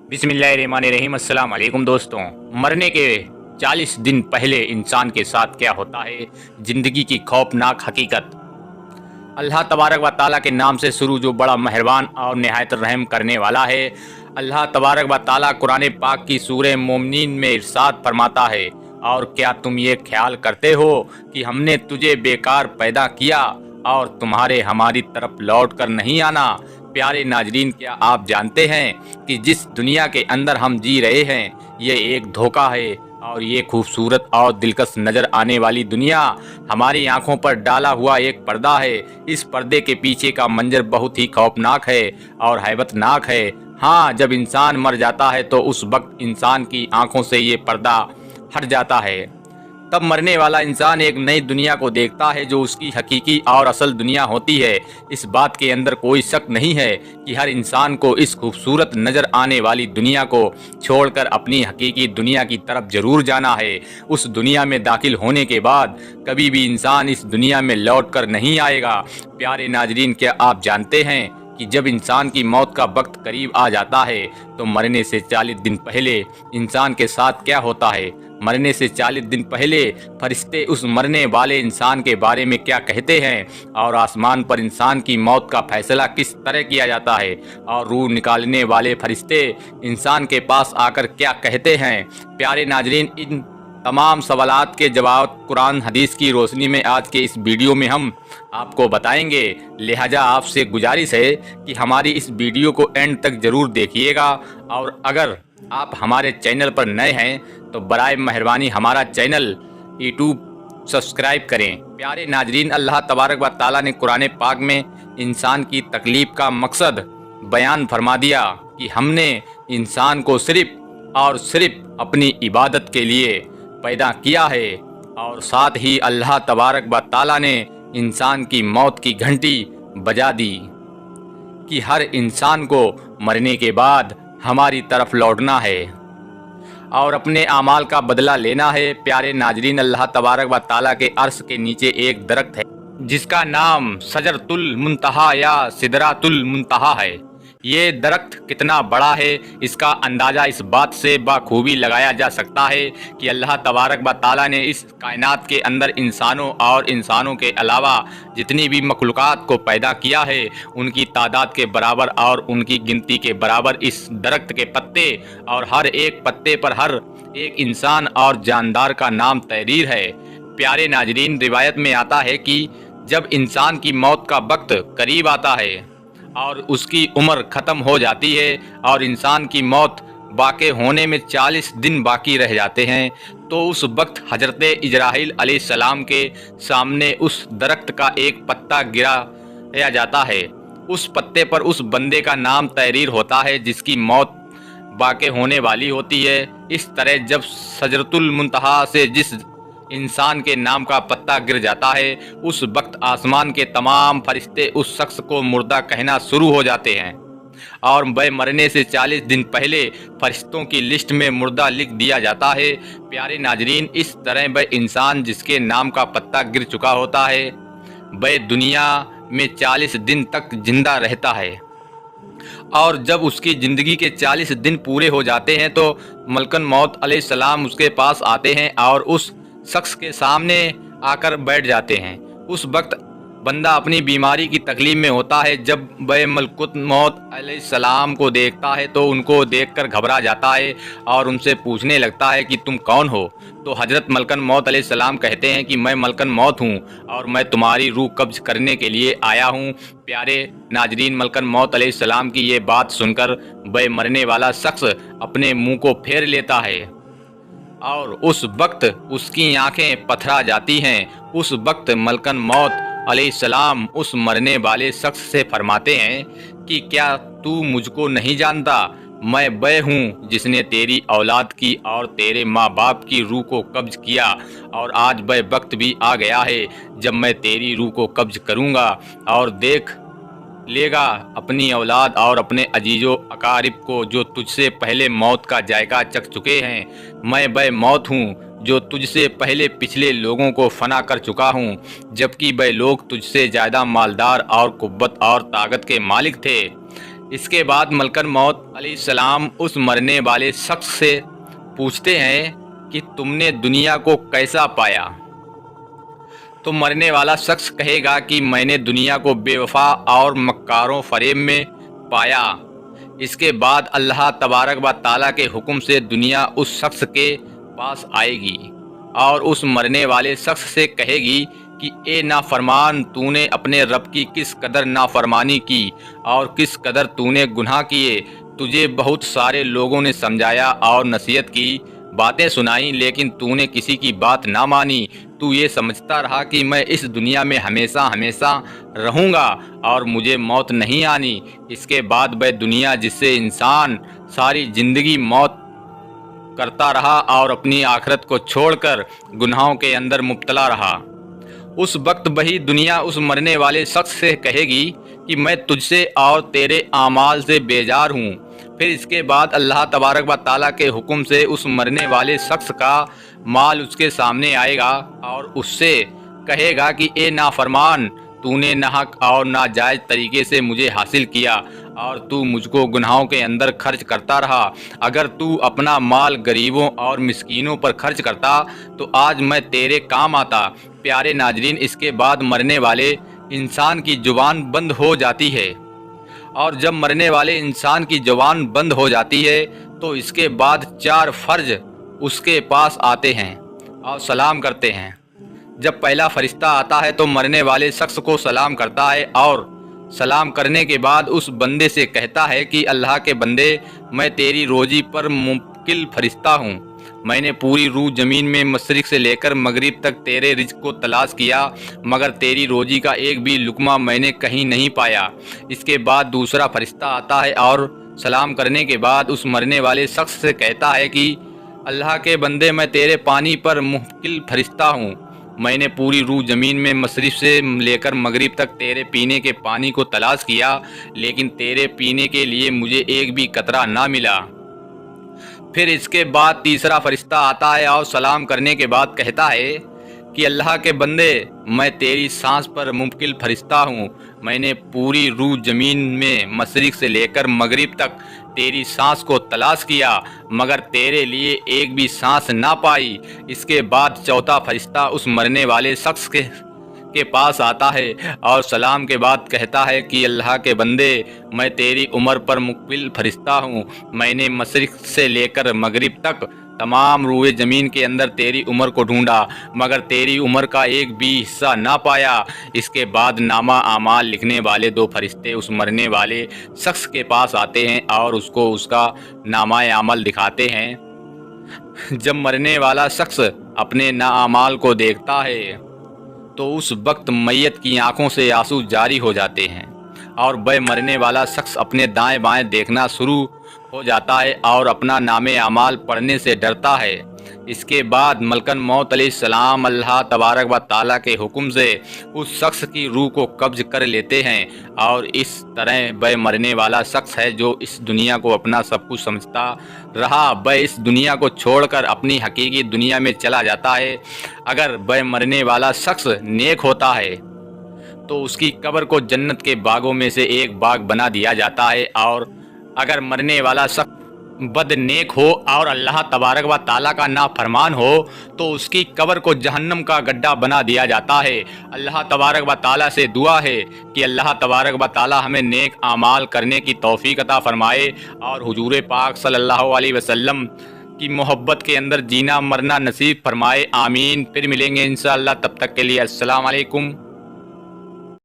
बिस्मिल्लाहिर्रहमानिर्रहीम। अस्सलाम वालेकुम दोस्तों। मरने के 40 दिन पहले इंसान के साथ क्या होता है, ज़िंदगी की खौफनाक हकीकत। अल्लाह तबारक व ताला के नाम से शुरू, जो बड़ा मेहरबान और नहायत रहम करने वाला है। अल्लाह तबारक व ताला कुरान पाक की सूरह मोमिनीन में इरशाद फरमाता है, और क्या तुम ये ख्याल करते हो कि हमने तुझे बेकार पैदा किया और तुम्हारे हमारी तरफ लौट कर नहीं आना। प्यारे नाजरीन, क्या आप जानते हैं कि जिस दुनिया के अंदर हम जी रहे हैं, ये एक धोखा है, और ये खूबसूरत और दिलकश नज़र आने वाली दुनिया हमारी आंखों पर डाला हुआ एक पर्दा है। इस पर्दे के पीछे का मंजर बहुत ही खौफनाक है और हैबतनाक है। हाँ, जब इंसान मर जाता है तो उस वक्त इंसान की आंखों से ये पर्दा हट जाता है। तब मरने वाला इंसान एक नई दुनिया को देखता है, जो उसकी हकीकी और असल दुनिया होती है। इस बात के अंदर कोई शक नहीं है कि हर इंसान को इस खूबसूरत नज़र आने वाली दुनिया को छोड़कर अपनी हकीकी दुनिया की तरफ जरूर जाना है। उस दुनिया में दाखिल होने के बाद कभी भी इंसान इस दुनिया में लौट कर नहीं आएगा। प्यारे नाजरीन, क्या आप जानते हैं कि जब इंसान की मौत का वक्त करीब आ जाता है तो मरने से 40 दिन पहले इंसान के साथ क्या होता है? मरने से 40 दिन पहले फरिश्ते उस मरने वाले इंसान के बारे में क्या कहते हैं, और आसमान पर इंसान की मौत का फैसला किस तरह किया जाता है, और रूह निकालने वाले फरिश्ते इंसान के पास आकर क्या कहते हैं। प्यारे नाजरीन, इन तमाम सवालात के जवाब कुरान हदीस की रोशनी में आज के इस वीडियो में हम आपको बताएंगे। लिहाजा आपसे गुजारिश है कि हमारी इस वीडियो को एंड तक ज़रूर देखिएगा, और अगर आप हमारे चैनल पर नए हैं तो बराए मेहरबानी हमारा चैनल यूट्यूब सब्सक्राइब करें। प्यारे नाजरीन, अल्लाह तबारक व ताला ने कुरान पाक में इंसान की तकलीफ़ का मकसद बयान फरमा दिया कि हमने इंसान को सिर्फ़ और सिर्फ अपनी इबादत के लिए पैदा किया है, और साथ ही अल्लाह तबारक व ताला ने इंसान की मौत की घंटी बजा दी कि हर इंसान को मरने के बाद हमारी तरफ लौटना है और अपने आमाल का बदला लेना है। प्यारे नाजरीन, अल्लाह तबारक व ताला के अर्श के नीचे एक दरख्त है जिसका नाम शजरतुल मुंतहा या सिदरातुल मुंतहा है। ये दरख्त कितना बड़ा है, इसका अंदाज़ा इस बात से बाखूबी लगाया जा सकता है कि अल्लाह तबारक व ताला ने इस कायनात के अंदर इंसानों और इंसानों के अलावा जितनी भी मखलूक़ात को पैदा किया है, उनकी तादाद के बराबर और उनकी गिनती के बराबर इस दरख्त के पत्ते, और हर एक पत्ते पर हर एक इंसान और जानदार का नाम तहरीर है। प्यारे नाजरीन, रिवायत में आता है कि जब इंसान की मौत का वक्त करीब आता है और उसकी उम्र ख़त्म हो जाती है और इंसान की मौत वाक़े होने में 40 दिन बाकी रह जाते हैं, तो उस वक्त हज़रत इजराइल अलैहिस्सलाम के सामने उस दरख्त का एक पत्ता गिराया जाता है। उस पत्ते पर उस बंदे का नाम तहरीर होता है जिसकी मौत वाक़े होने वाली होती है। इस तरह जब शजरतुल मुंतहा से जिस इंसान के नाम का पत्ता गिर जाता है, उस वक्त आसमान के तमाम फरिश्ते उस शख्स को मुर्दा कहना शुरू हो जाते हैं, और वह मरने से 40 दिन पहले फरिश्तों की लिस्ट में मुर्दा लिख दिया जाता है। प्यारे नाजरीन, इस तरह वह इंसान जिसके नाम का पत्ता गिर चुका होता है, वह दुनिया में 40 दिन तक जिंदा रहता है, और जब उसकी ज़िंदगी के 40 दिन पूरे हो जाते हैं तो मलकन मौत अलैहिस्सलाम उसके पास आते हैं और उस शख्स के सामने आकर बैठ जाते हैं। उस वक्त बंदा अपनी बीमारी की तकलीफ में होता है। जब वह मलकुत मौत अलैहिस्सलाम को देखता है तो उनको देखकर घबरा जाता है और उनसे पूछने लगता है कि तुम कौन हो। तो हज़रत मलकन मौत अलैहिस्सलाम कहते हैं कि मैं मलकन मौत हूँ और मैं तुम्हारी रूह कब्ज करने के लिए आया हूँ। प्यारे नाजरीन, मलकन मौत अलैहिस्सलाम की ये बात सुनकर वह मरने वाला शख्स अपने मुँह को फेर लेता है और उस वक्त उसकी आंखें पथरा जाती हैं। उस वक्त मलकन मौत अलैहिस्सलाम उस मरने वाले शख्स से फरमाते हैं कि क्या तू मुझको नहीं जानता? मैं वह हूँ जिसने तेरी औलाद की और तेरे माँ बाप की रूह को कब्ज किया, और आज वह वक्त भी आ गया है जब मैं तेरी रूह को कब्ज करूँगा, और देख लेगा अपनी औलाद और अपने अजीजों अकारिब को जो तुझसे पहले मौत का जायका चख चुके हैं। मैं वह मौत हूँ जो तुझसे पहले पिछले लोगों को फना कर चुका हूँ, जबकि वह लोग तुझसे ज़्यादा मालदार और कुव्वत और ताकत के मालिक थे। اس کے بعد ملکن موت علیہ السلام اس مرنے والے شخص سے پوچھتے ہیں کہ تم نے دنیا کو کیسا پایا؟ تو مرنے والا شخص کہے گا کہ میں نے دنیا کو بے وفا اور مکاروں فریب میں پایا۔ اس کے بعد اللہ تبارک و تعالیٰ کے حکم سے دنیا اس شخص کے پاس آئے گی اور اس مرنے والے شخص سے کہے گی کہ اے نافرمان، تو نے اپنے رب کی کس قدر نافرمانی کی اور کس قدر تو نے گناہ کیے۔ تجھے بہت سارے لوگوں نے سمجھایا اور نصیحت کی، باتیں سنائیں، لیکن تو نے کسی کی بات نہ مانی۔ تو یہ سمجھتا رہا کہ میں اس دنیا میں ہمیشہ ہمیشہ رہوں گا اور مجھے موت نہیں آنی۔ اس کے بعد وہ دنیا جس سے انسان ساری زندگی موت کرتا رہا اور اپنی آخرت کو چھوڑ کر گناہوں کے اندر مبتلا رہا، اس وقت وہی دنیا اس مرنے والے شخص سے کہے گی کہ میں تجھ سے اور تیرے اعمال سے بیزار ہوں۔ پھر اس کے بعد اللہ تبارک و تعالیٰ کے حکم سے اس مرنے والے شخص کا مال اس کے سامنے آئے گا اور اس سے کہے گا کہ اے نافرمان، تو نے ناحق اور ناجائز طریقے سے مجھے حاصل کیا اور تو مجھ کو گناہوں کے اندر خرچ کرتا رہا۔ اگر تو اپنا مال غریبوں اور مسکینوں پر خرچ کرتا تو آج میں تیرے کام آتا۔ پیارے ناظرین، اس کے بعد مرنے والے انسان کی زبان بند ہو جاتی ہے، اور جب مرنے والے انسان کی زبان بند ہو جاتی ہے تو اس کے بعد 4 فرج اس کے پاس آتے ہیں اور سلام کرتے ہیں۔ جب پہلا فرشتہ آتا ہے تو مرنے والے شخص کو سلام کرتا ہے اور سلام کرنے کے بعد اس بندے سے کہتا ہے کہ اللہ کے بندے، میں تیری روزی پر موکل فرشتہ ہوں۔ میں نے پوری روح زمین میں مشرق سے لے کر مغرب تک تیرے رزق کو تلاش کیا، مگر تیری روزی کا ایک بھی لقمہ میں نے کہیں نہیں پایا۔ اس کے بعد دوسرا فرشتہ آتا ہے اور سلام کرنے کے بعد اس مرنے والے شخص سے کہتا ہے کہ اللہ کے بندے، میں تیرے پانی پر موکل فرشتہ ہوں۔ میں نے پوری روح زمین میں مشرق سے لے کر مغرب تک تیرے پینے کے پانی کو تلاش کیا، لیکن تیرے پینے کے لیے مجھے ایک بھی قطرہ نہ ملا۔ پھر اس کے بعد تیسرا فرشتہ آتا ہے اور سلام کرنے کے بعد کہتا ہے کہ اللہ کے بندے، میں تیری سانس پر موکل فرشتہ ہوں۔ میں نے پوری روح زمین میں مشرق سے لے کر مغرب تک تیری سانس کو تلاش کیا، مگر تیرے لیے ایک بھی سانس نہ پائی۔ اس کے بعد چوتھا فرشتہ اس مرنے والے شخص کے پاس آتا ہے اور سلام کے بعد کہتا ہے کہ اللہ کے بندے، میں تیری عمر پر موکل فرشتہ ہوں۔ میں نے مشرق سے لے کر مغرب تک تمام روئے زمین کے اندر تیری عمر کو ڈھونڈا، مگر تیری عمر کا ایک بھی حصہ نہ پایا۔ اس کے بعد نامہ اعمال لکھنے والے 2 فرشتے اس مرنے والے شخص کے پاس آتے ہیں اور اس کو اس کا نامہ اعمال دکھاتے ہیں۔ جب مرنے والا شخص اپنے اعمال کو دیکھتا ہے تو اس وقت میت کی آنکھوں سے آنسو جاری ہو جاتے ہیں اور وہ مرنے والا شخص اپنے دائیں بائیں دیکھنا شروع ہو جاتا ہے اور اپنا نامہ اعمال پڑھنے سے ڈرتا ہے۔ اس کے بعد ملکن موت علیہ السلام اللہ تبارک و تعالیٰ کے حکم سے اس شخص کی روح کو قبض کر لیتے ہیں، اور اس طرح وہ مرنے والا شخص ہے جو اس دنیا کو اپنا سب کچھ سمجھتا رہا، وہ اس دنیا کو چھوڑ کر اپنی حقیقی دنیا میں چلا جاتا ہے۔ اگر وہ مرنے والا شخص نیک ہوتا ہے تو اس کی قبر کو جنت کے باغوں میں سے ایک باغ بنا دیا جاتا ہے، اور اگر مرنے والا شخص بد نیک ہو اور اللہ تبارک و تعالیٰ کا نافرمان ہو تو اس کی قبر کو جہنم کا گڈھا بنا دیا جاتا ہے۔ اللہ تبارک و تعالیٰ سے دعا ہے کہ اللہ تبارک و تعالیٰ ہمیں نیک اعمال کرنے کی توفیق عطا فرمائے اور حضور پاک صلی اللہ علیہ وسلم کی محبت کے اندر جینا مرنا نصیب فرمائے، آمین۔ پھر ملیں گے انشاءاللہ، تب تک کے لیے السلام علیکم۔